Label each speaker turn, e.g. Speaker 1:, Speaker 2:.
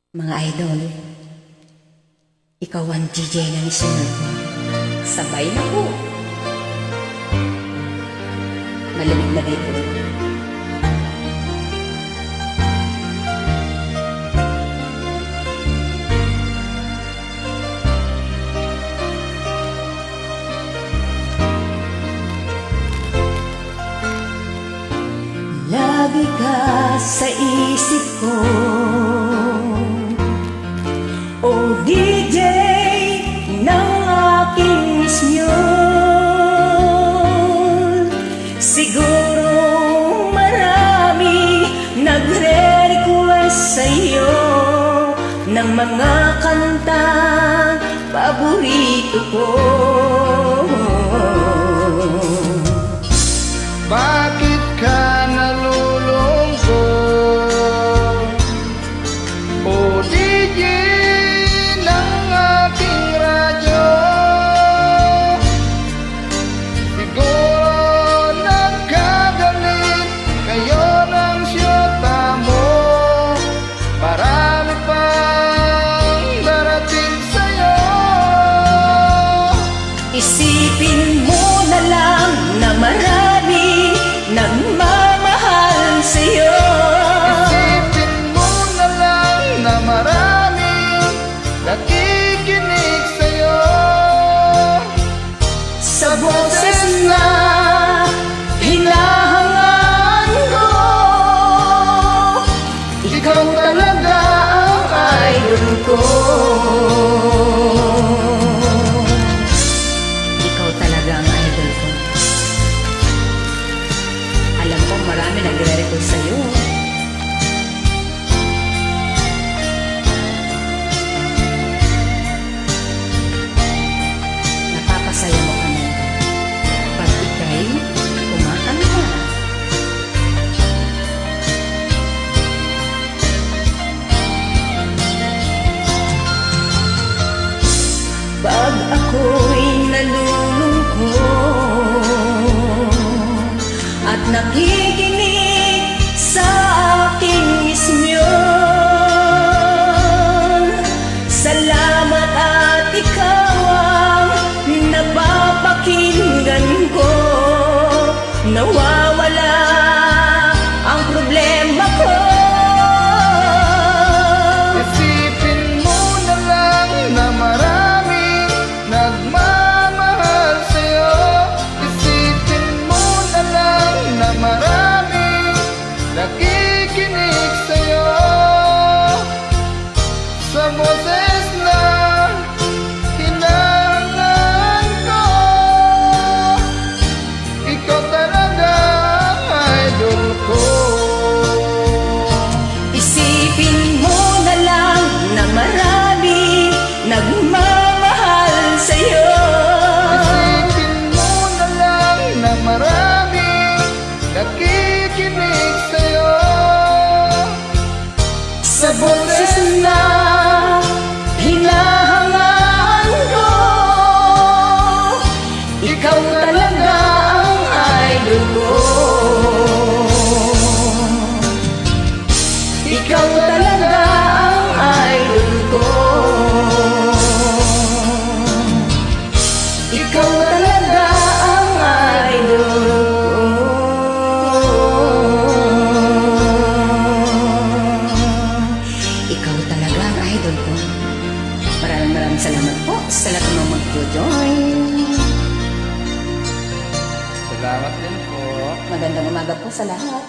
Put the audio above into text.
Speaker 1: Mga idol, ikaw ang DJ ng isunod mo. Sabay na po. Malamig na dito. Lagi ka sa isip ko, o DJ ng aking misyon. Siguro marami nagre-request sa'yo ng mga kantang paborito ko.
Speaker 2: Bakit ka nalulungkot, o DJ ng aking radyo? Siguro nagkagalit kayo ng syota mo. Marami pang darating sa'yo.
Speaker 1: Isipin mo na lang na marami nagmamahal sa'yo.
Speaker 2: Isipin mo na lang na marami nakikinig sa'yo.
Speaker 1: Sa boses na hinahangaan ko, ikaw talaga ang idol ko. Ikaw talaga ang idol ko. Alam ko marami nagre-request sa'yo. Napapasaya mo kami pag ika'y kumakanta. Pag ako'y nalulungkot at nakikinig sa aking misyon, salamat at ikaw ang napapakinggan ko. Nawawala ang problema ko.
Speaker 2: Isipin mo na lang na marami nagmamahal sa'yo. Isipin mo na lang na marami nakikinig sa'yo. Sa boses na hinangaan ko, ikaw talaga ang idol ko.
Speaker 1: Isipin mo na lang na marami nagmamahal sa'yo.
Speaker 2: Isipin mo na lang na marami nakikinig sa'yo.
Speaker 1: Sa boses na hinahangaan ko, ikaw talaga ang idol ko. Ikaw talaga ang idol ko. Ikaw talaga ang idol ko. Ikaw talaga ang idol ko. Maraming salamat po sa lahat ng mag-join.
Speaker 2: Salamat din po.
Speaker 1: Magandang umaga po sa lahat.